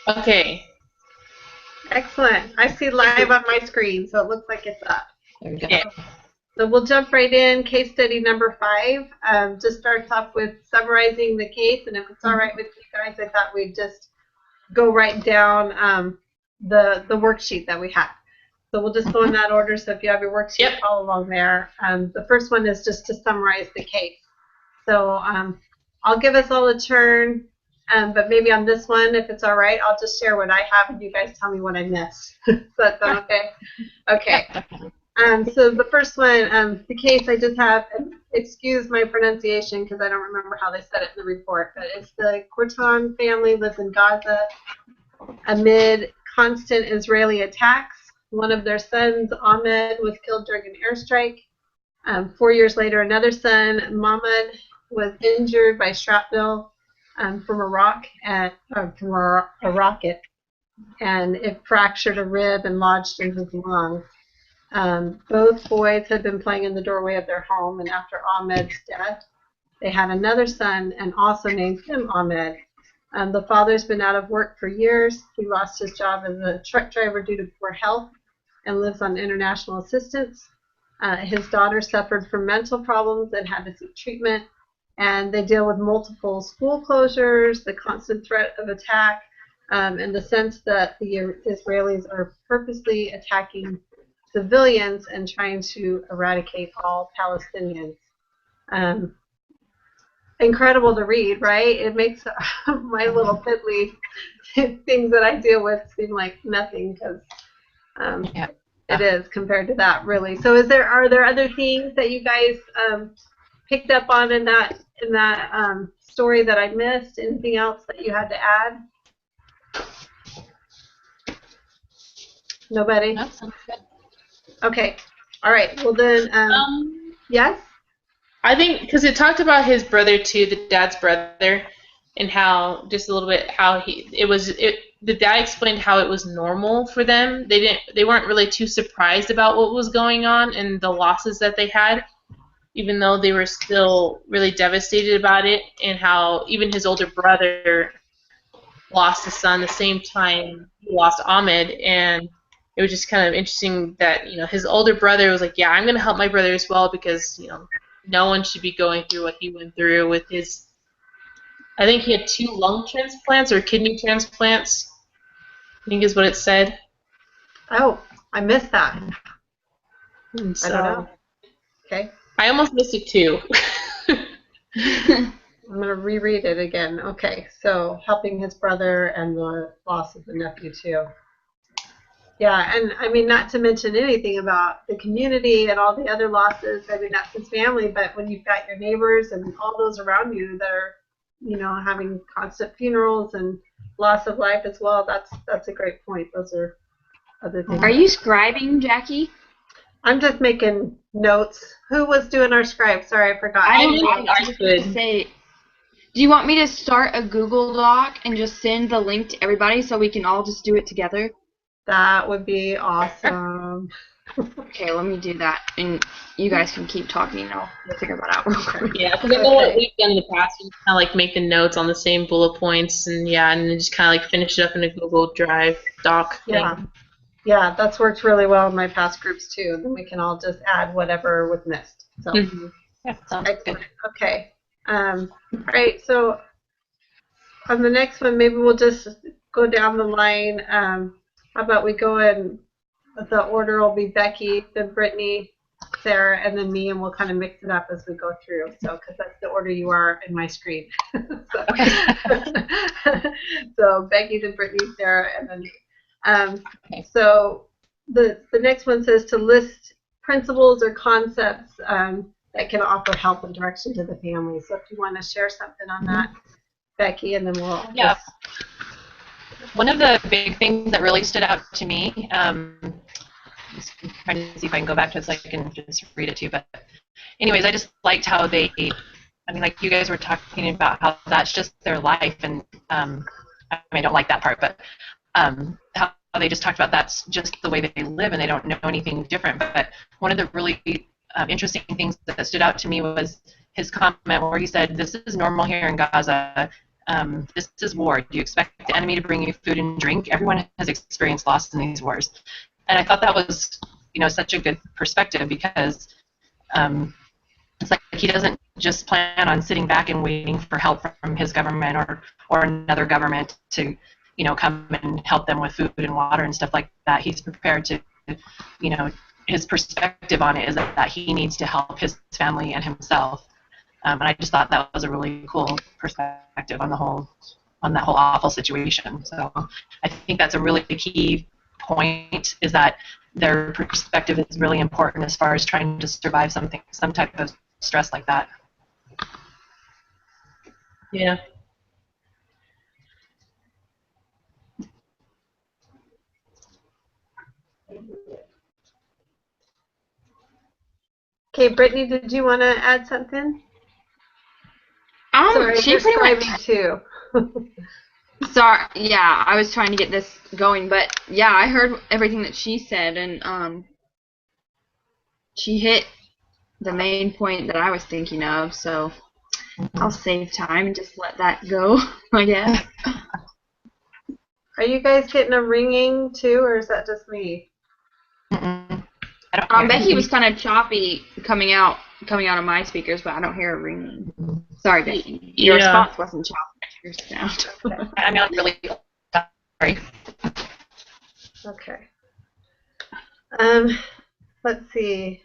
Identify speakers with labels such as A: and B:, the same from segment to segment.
A: Okay.
B: Excellent. I see live on my screen, so it looks like it's up.
C: There we go.
A: Yeah.
B: So we'll jump right in. Case study number 5 just starts off with summarizing the case, and if it's all right with you guys, I thought we'd just go right down the worksheet that we have. So we'll just go in that order. So if you have your worksheet,
A: Yep.
B: follow along there. The first one is just to summarize the case. So I'll give us all a turn, but maybe on this one, if it's all right, I'll just share what I have, and you guys tell me what I missed. Does that sound okay? Okay. So the first one, the case I just have, and excuse my pronunciation because I don't remember how they said it in the report, but it's the Corton family lives in Gaza amid constant Israeli attacks. One of their sons, Ahmed, was killed during an airstrike. 4 years later, another son, Mahmoud, was injured by shrapnel from a rocket, and it fractured a rib and lodged in his lung. Both boys had been playing in the doorway of their home, and after Ahmed's death, they had another son and also named him Ahmed. The father's been out of work for years. He lost his job as a truck driver due to poor health and lives on international assistance. His daughter suffered from mental problems and had to seek treatment, and they deal with multiple school closures, the constant threat of attack, and the sense that the Israelis are purposely attacking civilians and trying to eradicate all Palestinians. Um, Incredible to read, right? It makes my little piddly things that I deal with seem like nothing because
C: Yeah.
B: it is compared to that, really. So, are there other themes that you guys picked up on in that story that I missed? Anything else that you had to add? Nobody?
C: That sounds good.
B: Okay. All right. Well then, yes.
A: I think because it talked about his brother too, the dad's brother, and how just a little bit how the dad explained how it was normal for them. They weren't really too surprised about what was going on and the losses that they had, even though they were still really devastated about it, and how even his older brother lost a son the same time he lost Ahmed, and it was just kind of interesting that his older brother was like, yeah, I'm gonna help my brother as well because no one should be going through what he went through with his. I think he had 2 lung transplants or kidney transplants. I think is what it said.
B: Oh, I missed that.
A: And
B: I don't
A: so
B: know. Okay.
A: I almost missed it too.
B: I'm going to reread it again. Okay, so helping his brother and the loss of the nephew too. Yeah, and I mean, not to mention anything about the community and all the other losses. I mean, that's his family, but when you've got your neighbors and all those around you that are, having constant funerals and loss of life as well, that's a great point. Those are other things.
D: Are you scribing, Jackie?
B: I'm just making notes. Who was doing our scribe? Sorry, I forgot.
D: I don't
A: did
D: know.
A: it.
D: I was going to say, do you want me to start a Google Doc and just send the link to everybody so we can all just do it together?
B: That would be awesome.
D: Okay, let me do that, and you guys can keep talking, and I'll figure that out real quick.
A: Yeah, because I know what we've done in the past. We kind of like make the notes on the same bullet points, and then just kind of like finish it up in a Google Drive doc
B: Yeah.
A: thing.
B: Yeah, that's worked really well in my past groups too. Then we can all just add whatever was missed. So
C: Yeah, sounds good.
B: excellent. Okay. All right. So on the next one, maybe we'll just go down the line. How about we go in? The order will be Becky, then Brittany, Sarah, and then me, and we'll kind of mix it up as we go through. So, because that's the order you are in my screen. So, so Becky, then Brittany, Sarah, and then me.
C: Okay.
B: So the next one says to list principles or concepts that can offer help and direction to the family. So if you want to share something on that, Becky, and then we'll
C: Yeah.
B: just.
C: One of the big things that really stood out to me, just trying to see if I can go back to it so I can just read it to you. But anyways, I just liked how like you guys were talking about how that's just their life, and I don't like that part, but how they just talked about that's just the way they live, and they don't know anything different. But one of the really interesting things that stood out to me was his comment where he said, "This is normal here in Gaza. This is war. Do you expect the enemy to bring you food and drink? Everyone has experienced loss in these wars. And I thought that was, such a good perspective because it's like he doesn't just plan on sitting back and waiting for help from his government or another government to, come and help them with food and water and stuff like that. He's prepared to, his perspective on it is that he needs to help his family and himself. And I just thought that was a really cool perspective on that whole awful situation. So I think that's a really key point, is that their perspective is really important as far as trying to survive some type of stress like that.
A: Yeah.
B: Okay, Brittany, did you want to add something? Sorry,
D: She
B: you're
D: pretty much.
B: scribing too.
D: Sorry, yeah, I was trying to get this going, but yeah, I heard everything that she said, and she hit the main point that I was thinking of, so I'll save time and just let that go, I guess.
B: Are you guys getting a ringing too, or is that just me?
D: Becky was kind of choppy coming out of my speakers, but I don't hear a ringing. Sorry, Becky. Your response wasn't choppy. Your sound.
C: I'm not really sorry.
B: Okay. Let's see.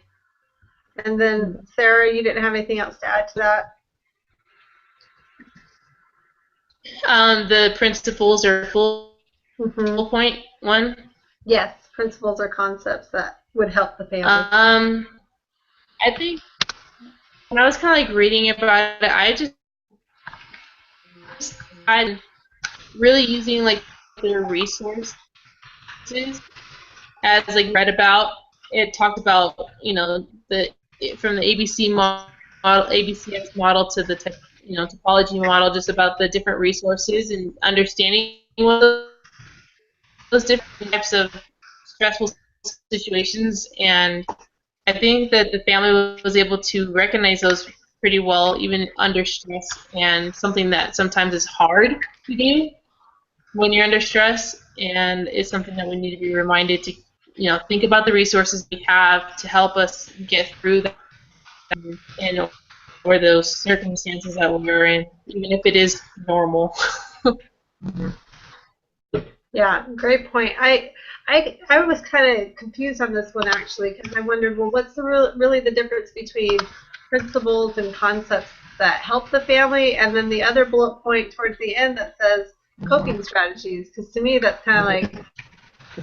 B: And then Sarah, you didn't have anything else to add to that?
A: The principles or full point one.
B: Yes, principles or concepts that would help the family.
A: I think when I was kind of like reading about it, I'm really using like their resources as like read about. It talked about from the ABC model, ABCS model to the topology model, just about the different resources and understanding what those different types of stressful situations. And I think that the family was able to recognize those pretty well, even under stress, and something that sometimes is hard to do when you're under stress, and it's something that we need to be reminded to, think about the resources we have to help us get through that and or those circumstances that we're in, even if it is normal.
B: Yeah, great point. I was kind of confused on this one actually, because I wondered, well, what's really the difference between principles and concepts that help the family, and then the other bullet point towards the end that says coping strategies? Because to me, that's kind of like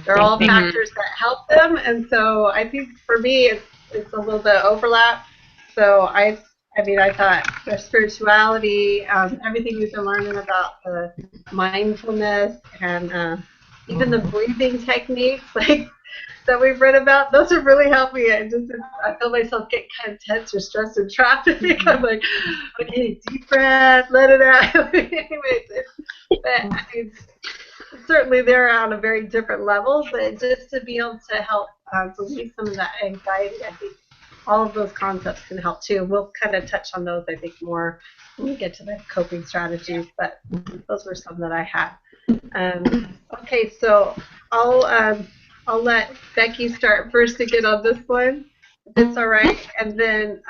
B: they're all factors that help them, and so I think for me, it's a little bit of overlap. So I thought the spirituality, everything we've been learning about the mindfulness, and even the breathing techniques like that we've read about, those are really helping. I feel myself get kind of tense or stressed in traffic. I'm like, okay, deep breath, let it out. Anyways, certainly they're on a very different level, but just to be able to help relieve some of that anxiety, I think all of those concepts can help too. We'll kind of touch on those, I think, more when we get to the coping strategies, but those were some that I had. Okay, so I'll let Becky start first to get on this one, if it's all right. And then,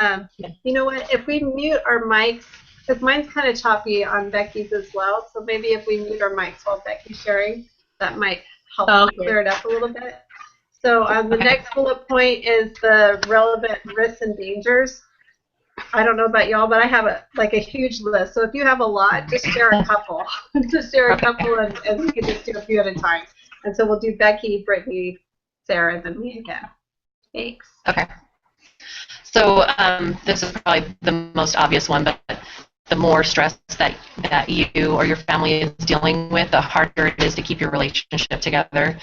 B: you know what, if we mute our mics, because mine's kind of choppy on Becky's as well, so maybe if we mute our mics while Becky's sharing, that might help clear it up a little bit. So the next bullet point is the relevant risks and dangers. I don't know about y'all, but I have a huge list. So if you have a lot, just share a couple. Just share a couple, and we can just do a few at a time. And so we'll do Becky, Brittany, Sarah, and then me again. Thanks.
C: Okay. So this is probably the most obvious one, but the more stress that you or your family is dealing with, the harder it is to keep your relationship together.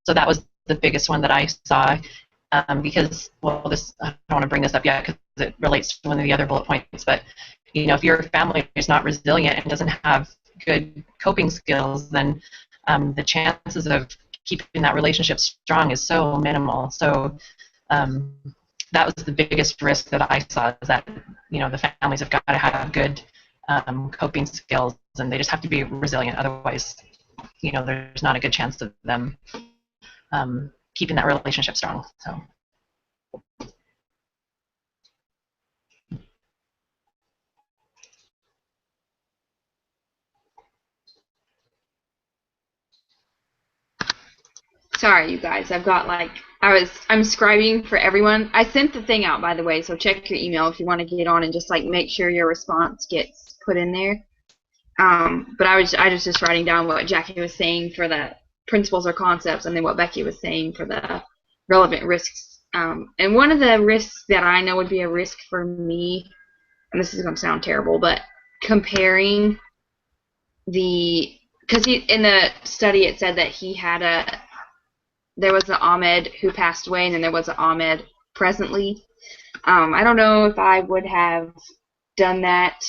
C: So that was the biggest one that I saw, because, well, I don't want to bring this up yet because it relates to one of the other bullet points, but, if your family is not resilient and doesn't have good coping skills, then the chances of keeping that relationship strong is so minimal. So that was the biggest risk that I saw, is that, the families have got to have good coping skills, and they just have to be resilient. Otherwise, there's not a good chance of them keeping that relationship strong. So.
D: Sorry, you guys. I've got I'm scribing for everyone. I sent the thing out, by the way, so check your email if you want to get on and just make sure your response gets put in there. But I was just writing down what Jackie was saying for the principles or concepts, and then what Becky was saying for the relevant risks. And one of the risks that I know would be a risk for me, and this is going to sound terrible, but comparing because in the study it said that there was an Ahmed who passed away, and then there was an Ahmed presently. I don't know if I would have done that.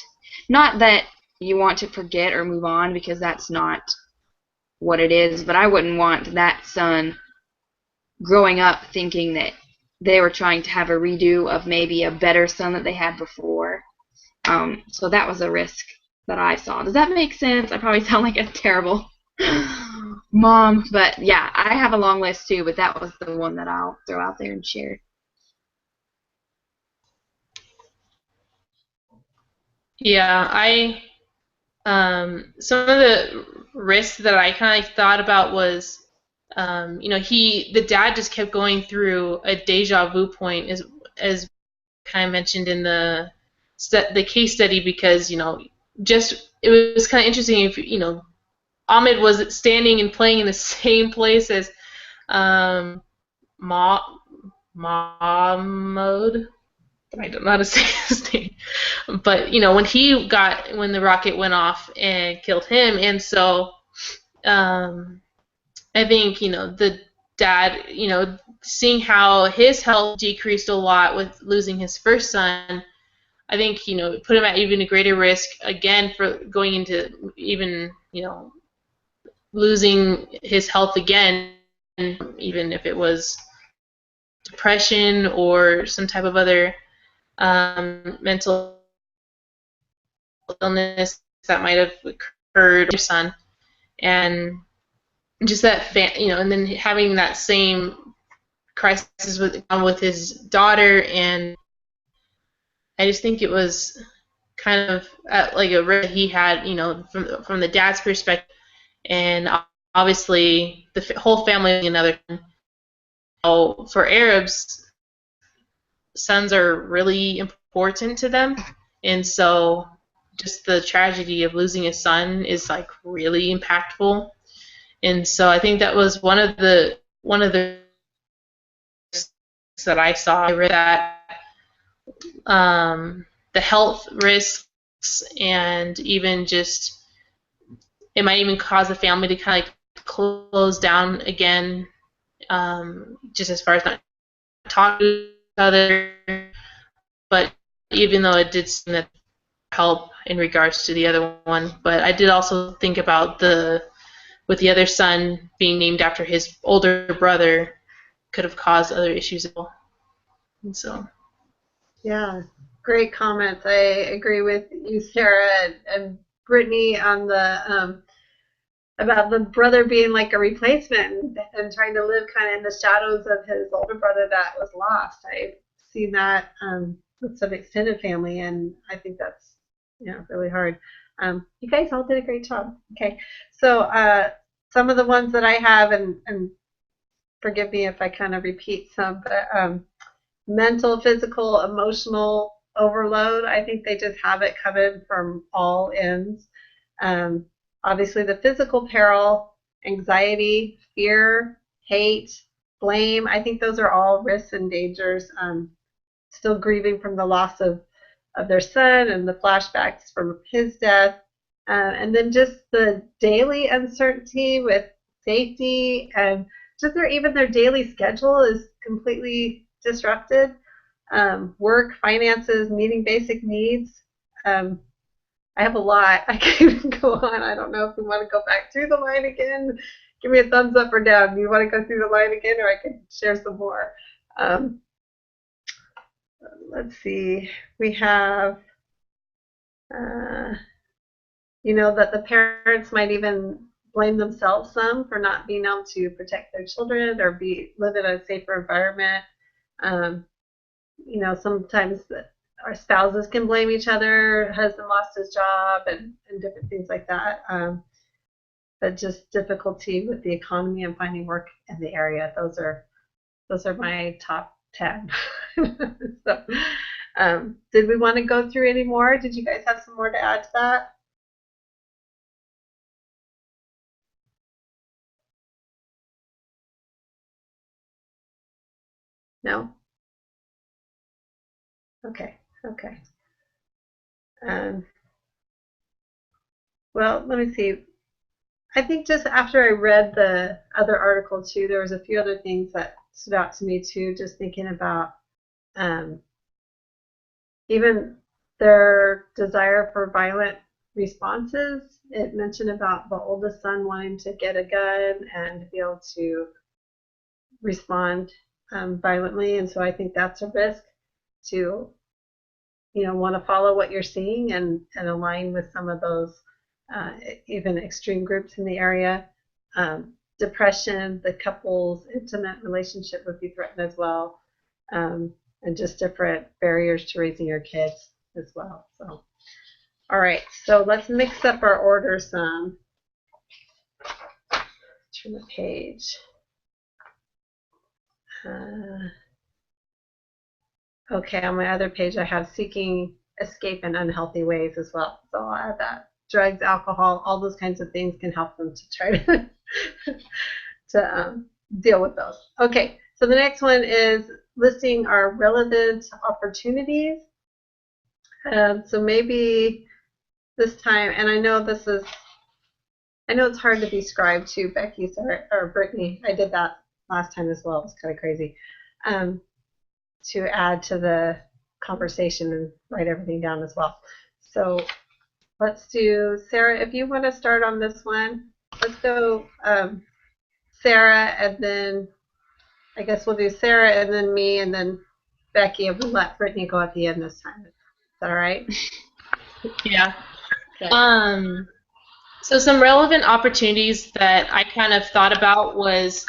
D: Not that you want to forget or move on, because that's not what it is, but I wouldn't want that son growing up thinking that they were trying to have a redo of maybe a better son that they had before. So that was a risk that I saw. Does that make sense? I probably sound like a terrible mom, but yeah, I have a long list too, but that was the one that I'll throw out there and share.
A: Yeah, some of the risks that I kind of thought about was, the dad just kept going through a deja vu point, as kind of mentioned in the case study, because just it was kind of interesting if Ahmed was standing and playing in the same place as Mahmoud. I don't know how to say his name, but when the rocket went off and killed him, and so I think the dad, seeing how his health decreased a lot with losing his first son, I think put him at even a greater risk again for going into even losing his health again, even if it was depression or some type of other mental illness that might have occurred with your son, and just that and then having that same crisis with his daughter, and I just think it was kind of like a risk he had, from the dad's perspective, and obviously the whole family. Another, for Arabs, sons are really important to them, and so just the tragedy of losing a son is really impactful, and so I think that was one of the risks that I saw, that the health risks, and even just it might even cause the family to kind of close down again, just as far as not talking to each other, but even though it did seem that help in regards to the other one, but I did also think about with the other son being named after his older brother could have caused other issues as well. And so.
B: Yeah, great comments. I agree with you, Sarah, and Brittany on the about the brother being like a replacement and trying to live kind of in the shadows of his older brother that was lost. I've seen that with some extended family, and I think that's really hard. You guys all did a great job. Okay, so some of the ones that I have, and forgive me if I kind of repeat some, but mental, physical, emotional overload, I think they just have it coming from all ends. Obviously, the physical peril, anxiety, fear, hate, blame, I think those are all risks and dangers. Still grieving from the loss of their son and the flashbacks from his death. And then just the daily uncertainty with safety, and just even their daily schedule is completely disrupted. Work, finances, meeting basic needs. I have a lot. I can even go on. I don't know if we want to go back through the line again. Give me a thumbs up or down. Do you want to go through the line again, or I can share some more? Let's see. We have You know, that the parents might even blame themselves some for not being able to protect their children or live in a safer environment. Um, you know, sometimes our spouses can blame each other. Husband lost his job and different things like that. But just difficulty with the economy and finding work in the area. Those are my top 10. So, did we want to go through any more? Did you guys have some more to add to that? No? Okay, okay. Um, well, let me see. I think just after I read the other article too, there was a few other things that stood out to me too, just thinking about um, even their desire for violent responses. It mentioned about the oldest son wanting to get a gun and be able to respond violently, and so I think that's a risk to, you know, want to follow what you're seeing and align with some of those uh, even extreme groups in the area. Depression, the couple's intimate relationship would be threatened as well, and just different barriers to raising your kids as well. So, all right, so let's mix up our order some. Turn the page. Okay, on my other page, I have seeking escape in unhealthy ways as well. So I'll add that. Drugs, alcohol, all those kinds of things can help them to try to deal with those. Okay, so the next one is listing our relevant opportunities. So maybe this time, and I know it's hard to be scribed to Becky or Brittany. I did that last time as well. It was kind of crazy. To add to the conversation and write everything down as well. So let's do, Sarah, if you want to start on this one, let's go Sarah, and then I guess we'll do Sarah and then me and then Becky, and we'll let Brittany go at the end this time. Is that all right?
A: Yeah.
B: Okay.
A: So some relevant opportunities that I kind of thought about was,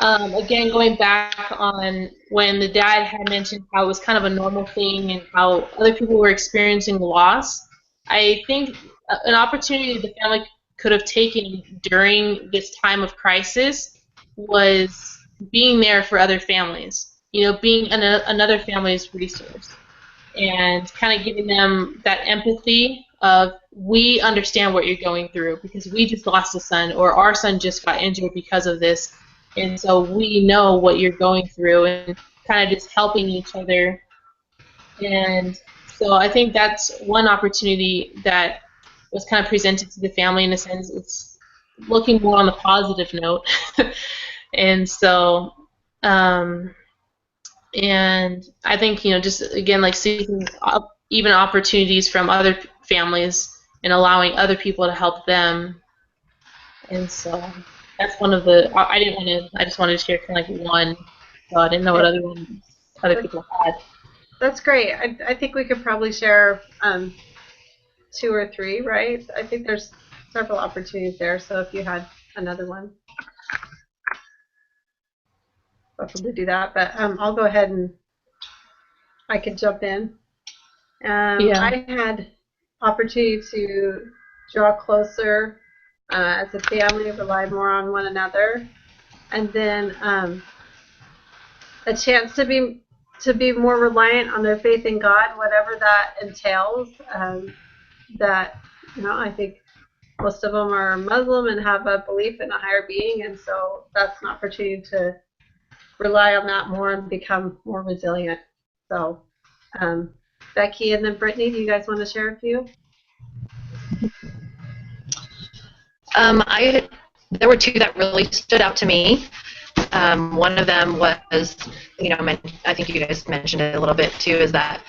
A: again, going back on when the dad had mentioned how it was kind of a normal thing and how other people were experiencing loss. I think an opportunity the family could have taken during this time of crisis was being there for other families. You know, being another family's resource and kind of giving them that empathy of, we understand what you're going through because we just lost a son, or our son just got injured because of this, and so we know what you're going through, and kind of just helping each other. And so I think that's one opportunity that was kind of presented to the family in a sense. It's looking more on the positive note. And so and I think, you know, just again, like seeking even opportunities from other families and allowing other people to help them. And so that's one of the, I just wanted to share kind of like one, so I didn't know what other people had.
B: That's great. I think we could probably share 2 or 3, right? I think there's several opportunities there. So if you had another one, probably do that. But I'll go ahead and I can jump in.
A: Yeah.
B: I had opportunity to draw closer as a family, rely more on one another, and then a chance to be more reliant on their faith in God, whatever that entails. That, you know, I think most of them are Muslim and have a belief in a higher being, and so that's an opportunity to rely on that more and become more resilient. So, Becky and then Brittany, do you guys want to share a few?
C: There were 2 that really stood out to me. One of them was, you know, I think you guys mentioned it a little bit too, is that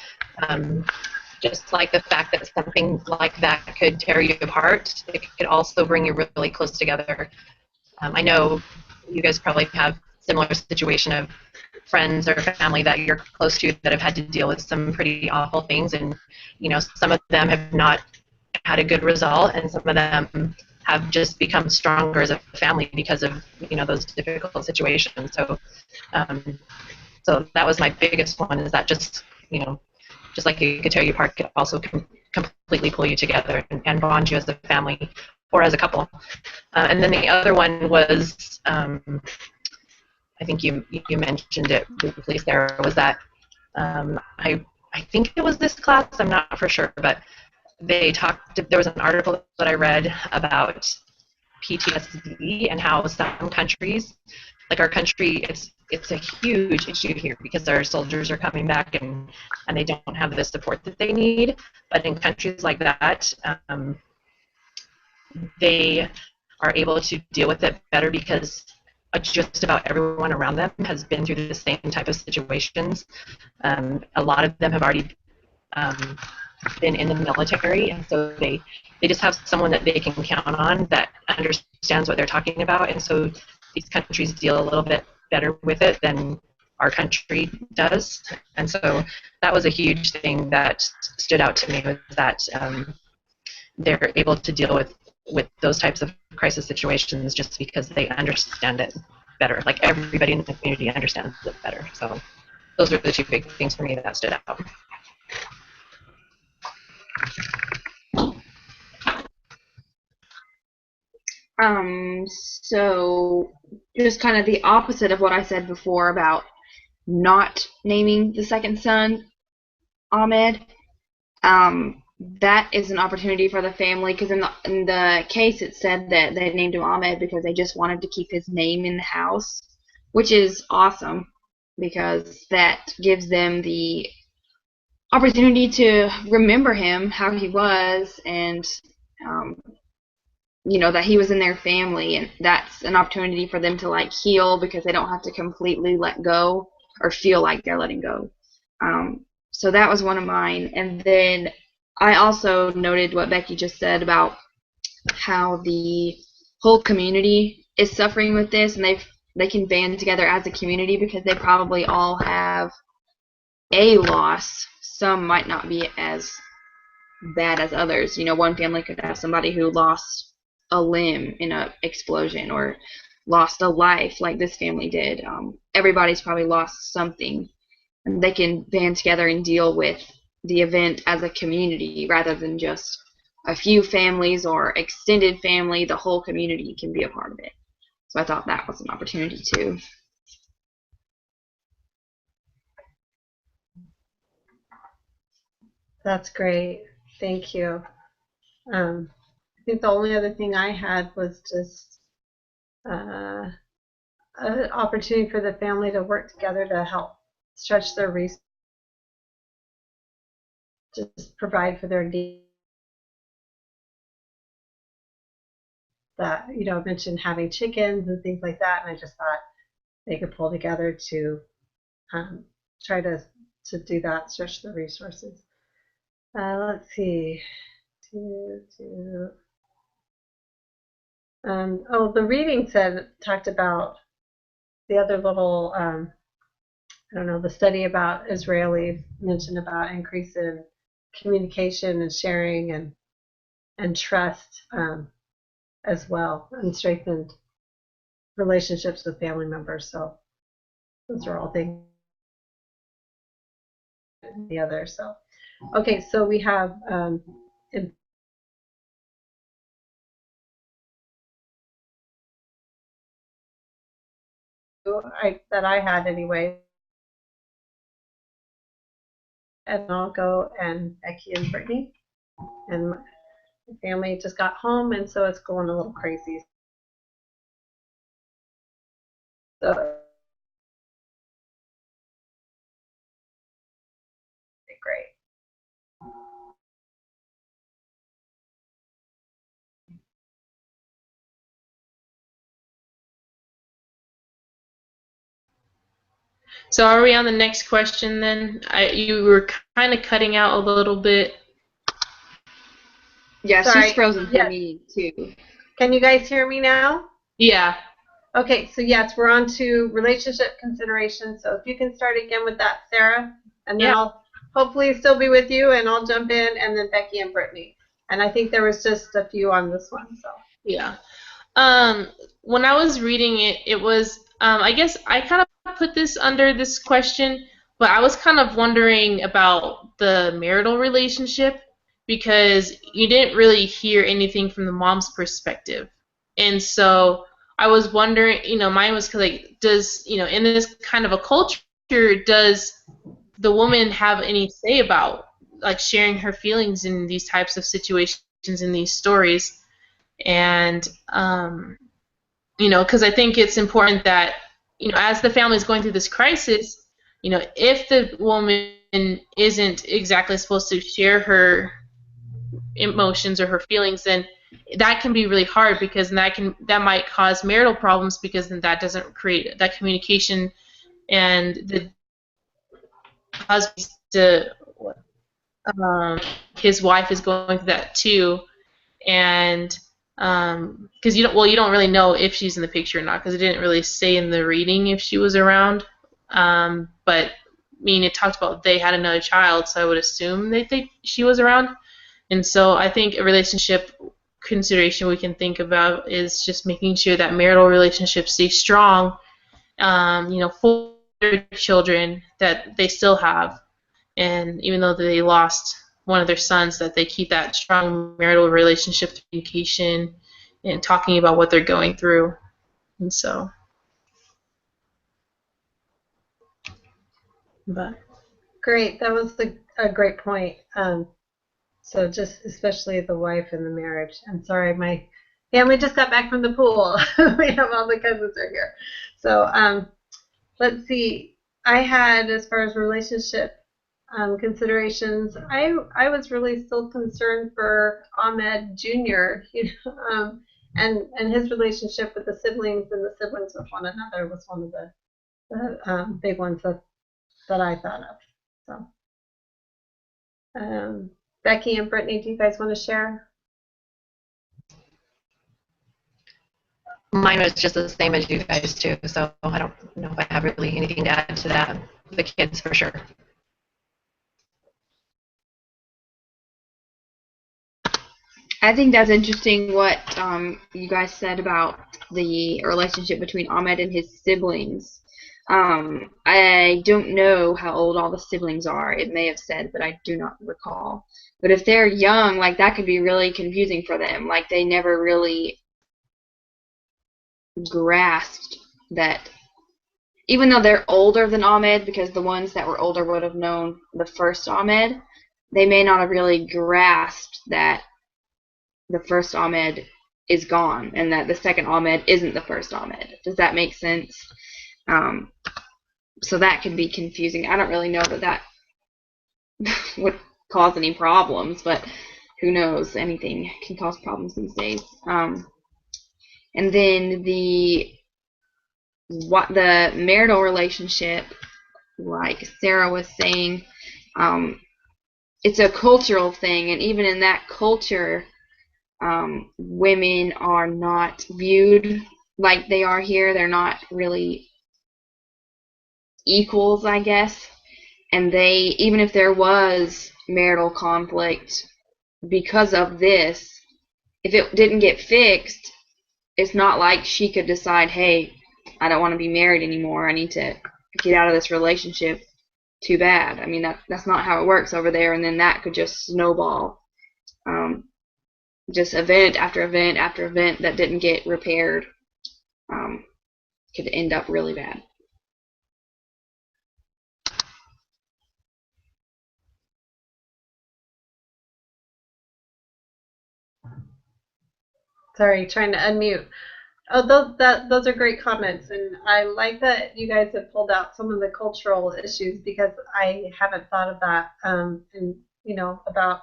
C: just like the fact that something like that could tear you apart, it could also bring you really close together. I know you guys probably have similar situation of friends or family that you're close to that have had to deal with some pretty awful things, and some of them have not had a good result, and some of them have just become stronger as a family because of those difficult situations. So so that was my biggest one, is that just just like it could tear you apart, it could also completely pull you together and bond you as a family or as a couple. And then the other one was, I think you mentioned it briefly, Sarah, was that I think it was this class, I'm not for sure, but there was an article that I read about PTSD and how some countries, like our country, it's a huge issue here because our soldiers are coming back and they don't have the support that they need. But in countries like that, they are able to deal with it better because just about everyone around them has been through the same type of situations. A lot of them have already been in the military, and so they just have someone that they can count on that understands what they're talking about, and so these countries deal a little bit better with it than our country does. And so that was a huge thing that stood out to me, was that they're able to deal with those types of crisis situations just because they understand it better. Like everybody in the community understands it better. So those are the two big things for me that stood out.
D: So just kind of the opposite of what I said before about not naming the second son Ahmed. That is an opportunity for the family, because in the case it said that they named him Ahmed because they just wanted to keep his name in the house, which is awesome because that gives them the opportunity to remember him, how he was, and that he was in their family, and that's an opportunity for them to heal because they don't have to completely let go or feel like they're letting go. So that was one of mine. And then I also noted what Becky just said about how the whole community is suffering with this, and they can band together as a community because they probably all have a loss. Some might not be as bad as others. One family could have somebody who lost a limb in an explosion or lost a life like this family did. Everybody's probably lost something, and they can band together and deal with the event as a community rather than just a few families or extended family. The whole community can be a part of it. So I thought that was an opportunity too.
B: That's great. Thank you. I think the only other thing I had was just an opportunity for the family to work together to help stretch their resources, just provide for their needs. That mentioned having chickens and things like that, and I just thought they could pull together to try to do that, stretch the resources. Let's see. The reading talked about the other little, the study about Israelis mentioned about increase in communication and sharing and trust as well, and strengthened relationships with family members. So those are all things. The other. So okay, so we have that I had anyway, and I'll go, and Becky and Brittany, and my family just got home, and so it's going a little crazy. So great.
A: So are we on the next question then? You were kind of cutting out a little bit.
D: Yeah,
B: Sorry.
D: she's frozen for me too.
B: Can you guys hear me now?
A: Yeah.
B: Okay, so yes, we're on to relationship consideration. So if you can start again with that, Sarah, and then
A: Yeah.
B: I'll hopefully still be with you, and I'll jump in, and then Becky and Brittany. And I think there was just a few on this one. So
A: Yeah. When I was reading it, it was, I guess I kind of put this under this question, but I was kind of wondering about the marital relationship because you didn't really hear anything from the mom's perspective. And so I was wondering, mine was like, in this kind of a culture, does the woman have any say about like sharing her feelings in these types of situations in these stories? And because I think it's important that, as the family is going through this crisis, if the woman isn't exactly supposed to share her emotions or her feelings, then that can be really hard because that might cause marital problems because then that doesn't create that communication, and the husband to his wife is going through that too, and because you don't really know if she's in the picture or not because it didn't really say in the reading if she was around, but I mean it talked about they had another child, so I would assume they think she was around. And so I think a relationship consideration we can think about is just making sure that marital relationships stay strong, for their children that they still have, and even though they lost one of their sons, that they keep that strong marital relationship, communication, and talking about what they're going through. And so, but
B: great, that was a great point. So just especially the wife and the marriage. And sorry, my family just got back from the pool. We have all the cousins are here. So let's see. I had, as far as relationship considerations, I was really still concerned for Ahmed Jr. And his relationship with the siblings and the siblings with one another was one of the big ones that I thought of. So. Becky and Brittany, do you guys want to share?
C: Mine was just the same as you guys too, so I don't know if I have really anything to add to that. The kids for sure.
D: I think that's interesting what you guys said about the relationship between Ahmed and his siblings. I don't know how old all the siblings are. It may have said, but I do not recall. But if they're young, like that could be really confusing for them. Like they never really grasped that, even though they're older than Ahmed, because the ones that were older would have known the first Ahmed, they may not have really grasped that the first Ahmed is gone and that the second Ahmed isn't the first Ahmed. Does that make sense? So that can be confusing. I don't really know that would cause any problems, but who knows? Anything can cause problems these days. And then the marital relationship, like Sarah was saying, it's a cultural thing, and even in that culture, women are not viewed like they are here. They're not really equals, I guess. And even if there was marital conflict because of this, if it didn't get fixed, it's not like she could decide, hey, I don't want to be married anymore. I need to get out of this relationship. Too bad. I mean, that's not how it works over there. And then that could just snowball. Just event after event after event that didn't get repaired could end up really bad.
B: Sorry, trying to unmute. Oh, those are great comments, and I like that you guys have pulled out some of the cultural issues because I haven't thought of that. And about,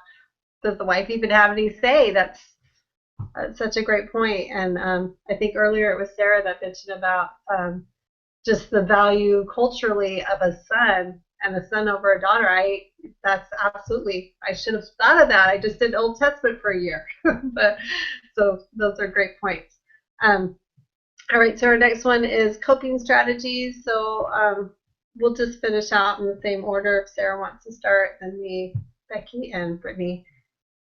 B: does the wife even have any say? That's such a great point. And I think earlier it was Sarah that mentioned about just the value culturally of a son and a son over a daughter. That's absolutely, I should have thought of that. I just did Old Testament for a year. But so those are great points. All right, so our next one is coping strategies. So we'll just finish out in the same order. If Sarah wants to start, then me, Becky, and Brittany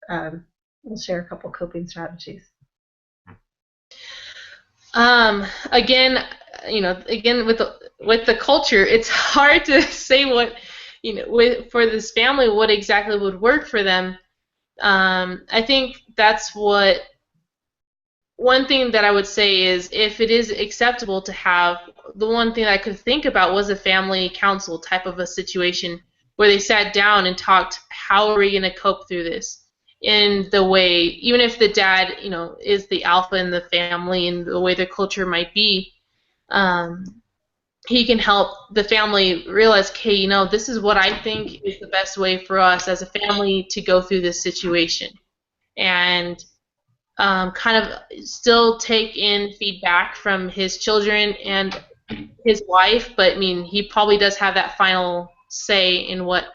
B: will share a couple coping strategies.
A: Again, again with the culture, it's hard to say what, for this family, what exactly would work for them. I think that's what. One thing that I would say is, if it is acceptable to have, the one thing I could think about was a family council type of a situation where they sat down and talked, how are we going to cope through this? In the way, even if the dad, is the alpha in the family and the way their culture might be, he can help the family realize, okay, this is what I think is the best way for us as a family to go through this situation. And kind of still take in feedback from his children and his wife, but he probably does have that final say in what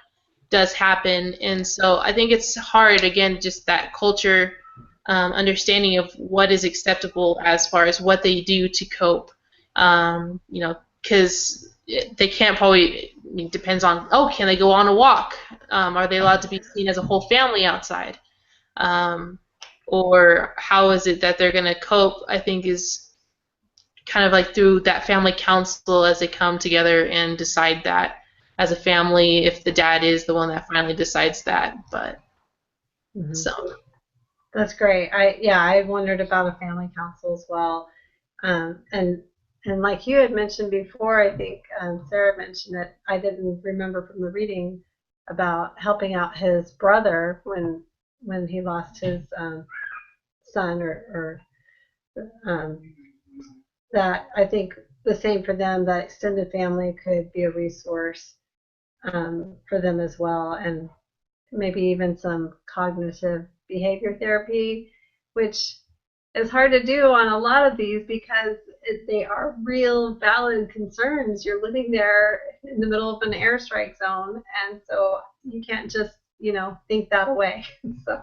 A: does happen. And so I think it's hard, again, just that culture understanding of what is acceptable as far as what they do to cope. Because they can't probably, depends on, can they go on a walk? Are they allowed to be seen as a whole family outside? Or how is it that they're going to cope, I think, is kind of like through that family council as they come together and decide that as a family, if the dad is the one that finally decides that. But so
B: that's great. I wondered about a family council as well. And like you had mentioned before, I think Sarah mentioned it, I didn't remember from the reading about helping out his brother when he lost his son, or that I think the same for them, that extended family could be a resource for them as well, and maybe even some cognitive behavior therapy, which is hard to do on a lot of these because they are real valid concerns. You're living there in the middle of an airstrike zone, and so you can't just think that away. So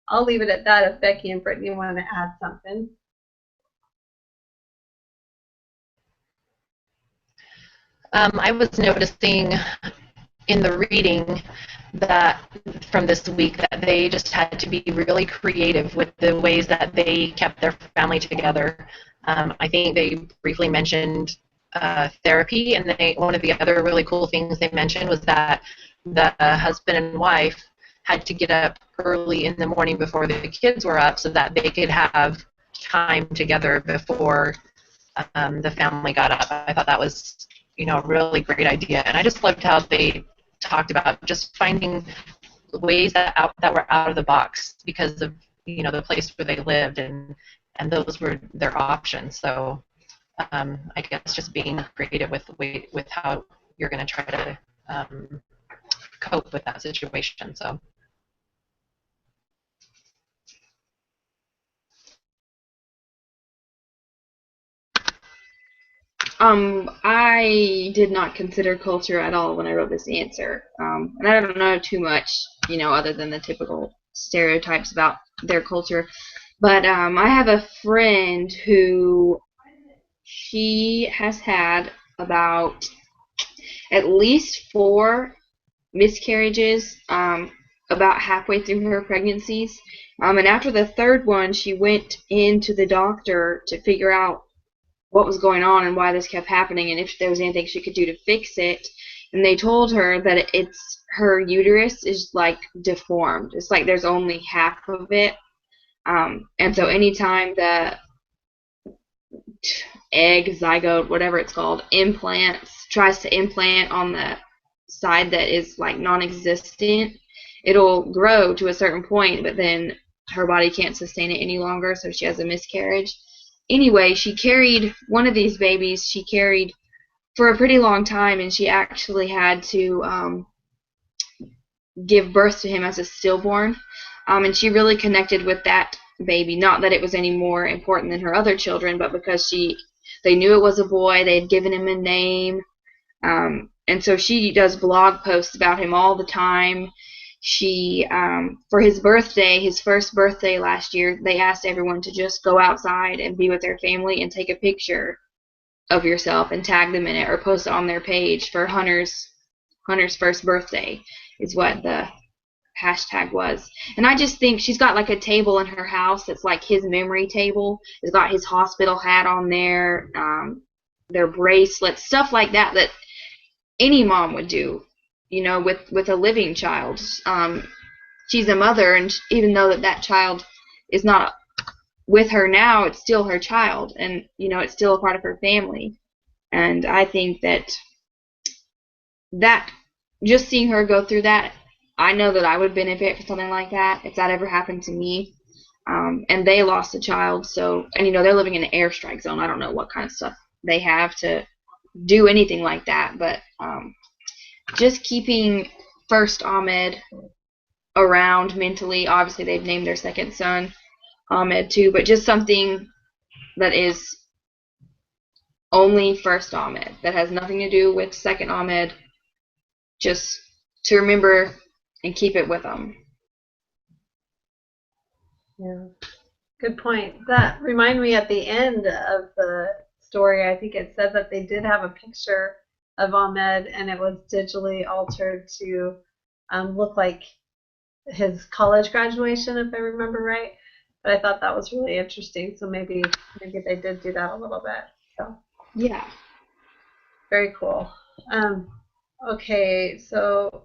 B: I'll leave it at that if Becky and Brittany want to add something.
C: I was noticing in the reading that from this week that they just had to be really creative with the ways that they kept their family together. I think they briefly mentioned therapy, and one of the other really cool things they mentioned was that the husband and wife had to get up early in the morning before the kids were up so that they could have time together before the family got up. I thought that was, a really great idea, and I just loved how they talked about just finding ways that were out of the box because of the place where they lived, and those were their options. So I guess just being creative with how you're going to try to cope with that situation. So.
D: I did not consider culture at all when I wrote this answer. And I don't know too much, other than the typical stereotypes about their culture. But I have a friend who she has had about at least 4 miscarriages about halfway through her pregnancies. And after the 3rd one, she went into the doctor to figure out what was going on and why this kept happening and if there was anything she could do to fix it. And they told her that her uterus is like deformed. It's like there's only half of it. And so anytime the egg, zygote, whatever it's called, tries to implant on the side that is like non-existent, it'll grow to a certain point, but then her body can't sustain it any longer, so she has a miscarriage. Anyway, she carried one of these babies. She carried for a pretty long time, and she actually had to give birth to him as a stillborn. And she really connected with that baby. Not that it was any more important than her other children, but because they knew it was a boy. They had given him a name. And so she does blog posts about him all the time. she, for his birthday, his first birthday last year, they asked everyone to just go outside and be with their family and take a picture of yourself and tag them in it or post it on their page for Hunter's first birthday is what the hashtag was. And I just think she's got like a table in her house that's like his memory table. It's got his hospital hat on there, their bracelets, stuff like that that any mom would do, you know, with a living child. She's a mother, and even though that child is not with her now, it's still her child, and you know, it's still a part of her family. And I think that just seeing her go through that, I know that I would benefit from something like that if that ever happened to me. And they lost a child, so, and you know, they're living in an airstrike zone. I don't know what kind of stuff they have to do anything like that, but just keeping first Ahmed around mentally. Obviously, they've named their second son Ahmed too, but just something that is only first Ahmed, that has nothing to do with second Ahmed, just to remember and keep it with them.
B: Yeah, good point. That reminded me at the end of the story, I think it said that they did have a picture of Ahmed, and it was digitally altered to look like his college graduation, if I remember right. But I thought that was really interesting. So maybe they did do that a little bit. So
D: yeah,
B: very cool. Okay, so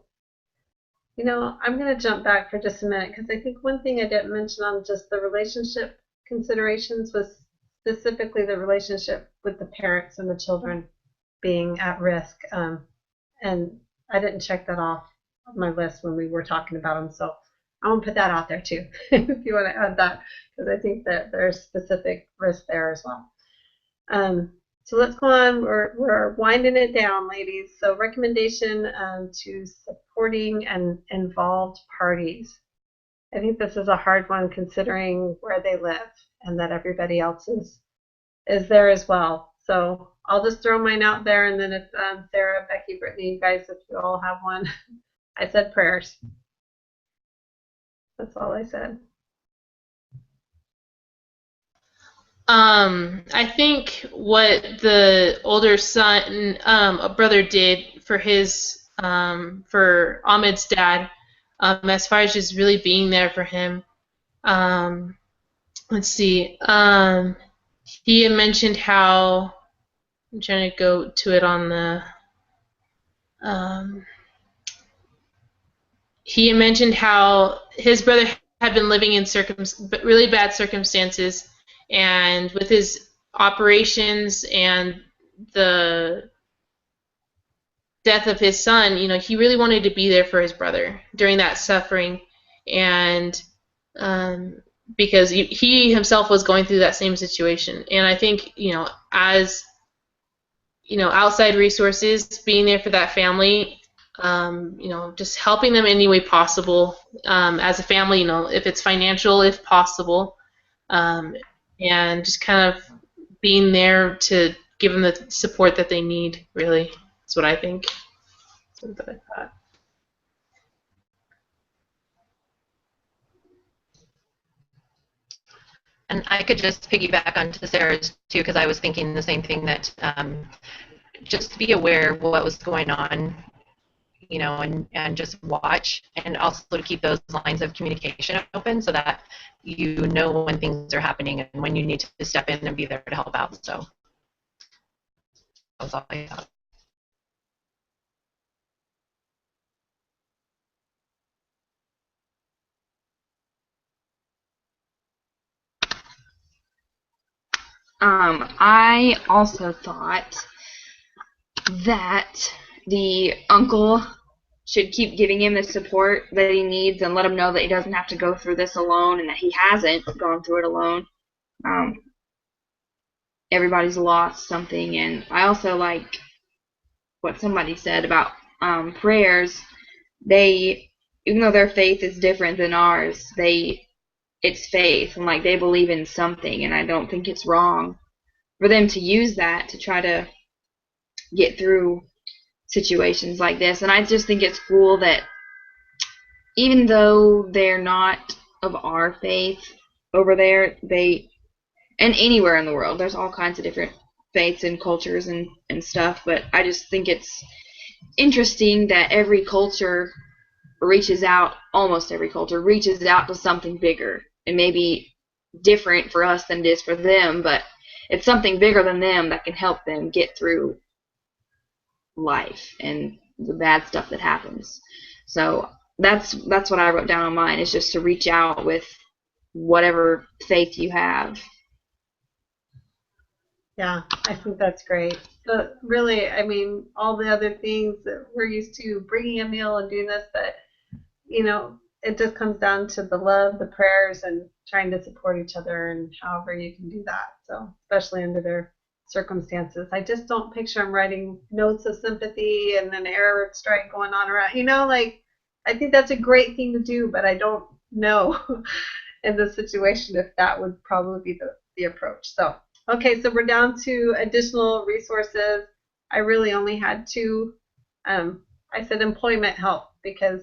B: you know, I'm going to jump back for just a minute because I think one thing I didn't mention on just the relationship considerations was specifically the relationship with the parents and the children being at risk. And I didn't check that off my list when we were talking about them. So I want to put that out there too, if you want to add that, because I think that there's specific risk there as well. So let's go on. We're winding it down, ladies. So recommendation to supporting and involved parties. I think this is a hard one considering where they live and that everybody else is there as well. So I'll just throw mine out there, and then if Sarah, Becky, Brittany, you guys, if you all have one. I said prayers. That's all I said.
A: I think what the older son, brother did for for Ahmed's dad, as far as just really being there for him. Let's see. He had mentioned how, I'm trying to go to it on the, he had mentioned how his brother had been living in really bad circumstances, and with his operations and the death of his son, you know, he really wanted to be there for his brother during that suffering, and because he himself was going through that same situation. And I think, you know, as you know, outside resources, being there for that family, you know, just helping them any way possible as a family, you know, if it's financial, if possible, and just kind of being there to give them the support that they need, really. That's what I think. That's what I thought.
C: And I could just piggyback onto Sarah's too, because I was thinking the same thing, that just be aware of what was going on, you know, and just watch, and also to keep those lines of communication open so that you know when things are happening and when you need to step in and be there to help out. So that was all I thought.
D: I also thought that the uncle should keep giving him the support that he needs and let him know that he doesn't have to go through this alone and that he hasn't gone through it alone. Everybody's lost something, and I also like what somebody said about prayers. They, even though their faith is different than ours, it's faith, and like they believe in something, and I don't think it's wrong for them to use that to try to get through situations like this. And I just think it's cool that even though they're not of our faith over there, and anywhere in the world, there's all kinds of different faiths and cultures and stuff, but I just think it's interesting that every culture reaches out, almost every culture reaches out to something bigger. It may be different for us than it is for them, but it's something bigger than them that can help them get through life and the bad stuff that happens. So that's what I wrote down on mine, is just to reach out with whatever faith you have.
B: Yeah, I think that's great. But really, I mean, all the other things that we're used to, bringing a meal and doing this, but, it just comes down to the love, the prayers, and trying to support each other and however you can do that. So, especially under their circumstances. I just don't picture them writing notes of sympathy and an air strike going on around. I think that's a great thing to do, but I don't know in this situation if that would probably be the approach. So, okay, so we're down to additional resources. I really only had two. I said employment help because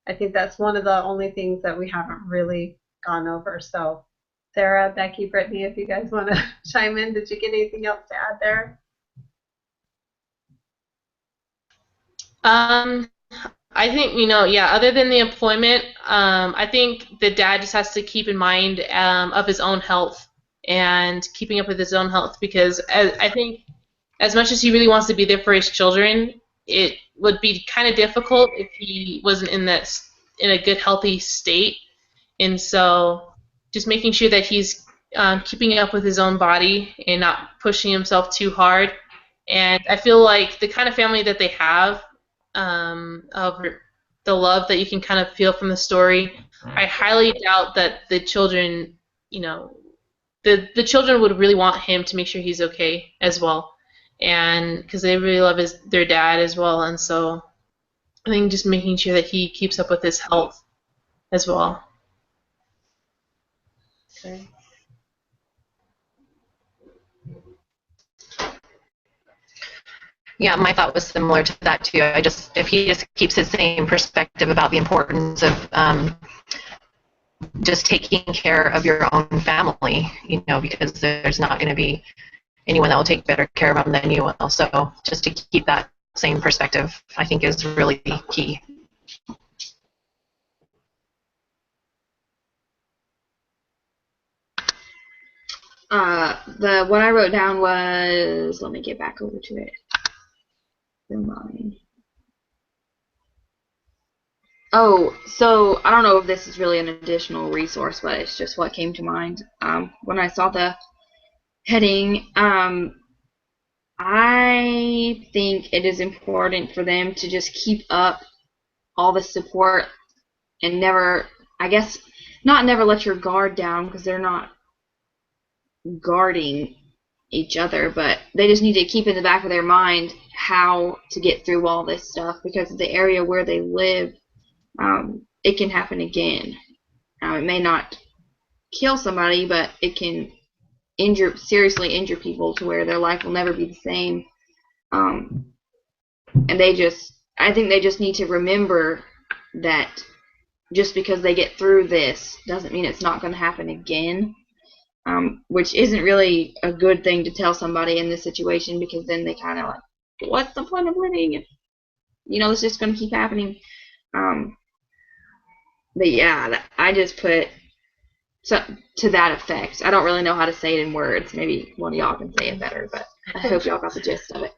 B: I think that's one of the only things that we haven't really gone over. So, Sarah, Becky, Brittany, if you guys want to chime in, did you get anything else to add there?
A: I think, other than the employment, I think the dad just has to keep in mind of his own health and keeping up with his own health, because I think as much as he really wants to be there for his children, it would be kind of difficult if he wasn't in a good, healthy state. And so just making sure that he's keeping up with his own body and not pushing himself too hard. And I feel like the kind of family that they have, of the love that you can kind of feel from the story, I highly doubt that the children, the children would really want him to make sure he's okay as well, and because they really love their dad as well. And so I think just making sure that he keeps up with his health as well.
B: Okay.
C: Yeah, my thought was similar to that too. If he just keeps his same perspective about the importance of just taking care of your own family, because there's not going to be anyone that will take better care of them than you will. So just to keep that same perspective, I think, is really key.
D: What I wrote down was, let me get back over to it. Mine. Oh, so I don't know if this is really an additional resource, but it's just what came to mind when I saw the heading. I think it is important for them to just keep up all the support and never let your guard down, because they're not guarding each other, but they just need to keep in the back of their mind how to get through all this stuff, because the area where they live, it can happen again. It may not kill somebody, but it can seriously injure people to where their life will never be the same. And I think they just need to remember that just because they get through this doesn't mean it's not going to happen again. Which isn't really a good thing to tell somebody in this situation, because then they kind of like, what's the point of living? It's just going to keep happening. But yeah, I just put to that effect. I don't really know how to say it in words. Maybe one of y'all can say it better, but I hope y'all got the gist of it.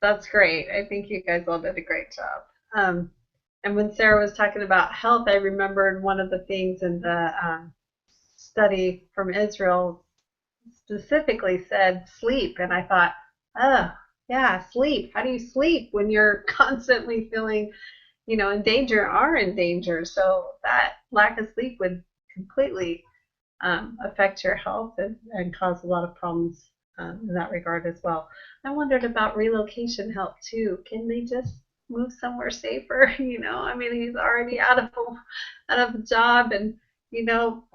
B: That's great. I think you guys all did a great job. And when Sarah was talking about health, I remembered one of the things in the study from Israel specifically said sleep, and I thought, oh yeah, sleep. How do you sleep when you're constantly feeling, in danger, are in danger? So that lack of sleep would completely affect your health and cause a lot of problems in that regard as well. I wondered about relocation help too. Can they just move somewhere safer? He's already out of a job, and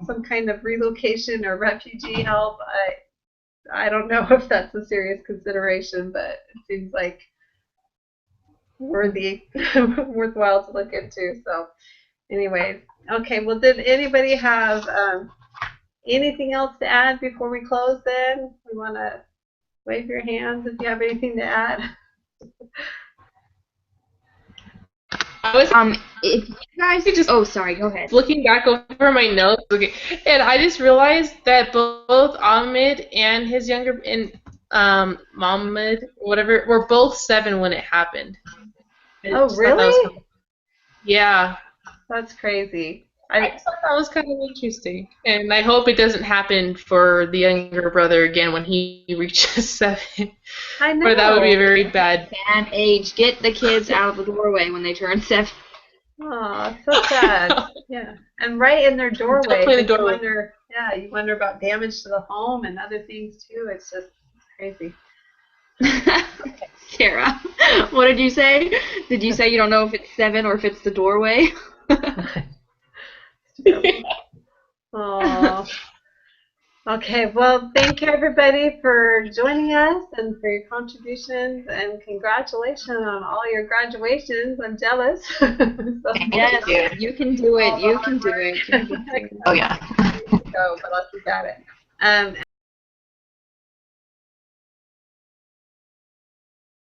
B: some kind of relocation or refugee help. I don't know if that's a serious consideration, but it seems like worthwhile to look into. So, anyways, okay. Well, did anybody have anything else to add before we close? Then we want to wave your hands if you have anything to add.
A: I was
D: if you guys
A: just
D: oh, sorry, go ahead.
A: looking back over my notes, okay, and I just realized that both Ahmed and his younger Mohammed, whatever, were both 7 when it happened. I
B: Oh,
A: just thought that was
B: really?
A: kind of- yeah,
B: That's crazy.
A: I just thought that was kind of interesting, and I hope it doesn't happen for the younger brother again when he reaches 7.
B: I know.
A: Or that would be a very bad.
D: Bad age. Get the kids out of the doorway when they turn 7.
B: Oh, so sad. Yeah, and right in their doorway.
A: Definitely the
B: but
A: doorway.
B: You wonder about damage to the home and other things too. It's just crazy.
D: Sarah, what did you say? Did you say you don't know if it's 7 or if it's the doorway?
B: Oh. Okay, well, thank you everybody for joining us and for your contributions, and congratulations on all your graduations. I'm jealous.
D: Yes, you can do it. You can do it.
C: Oh, yeah.
B: Go, but I'll keep at it.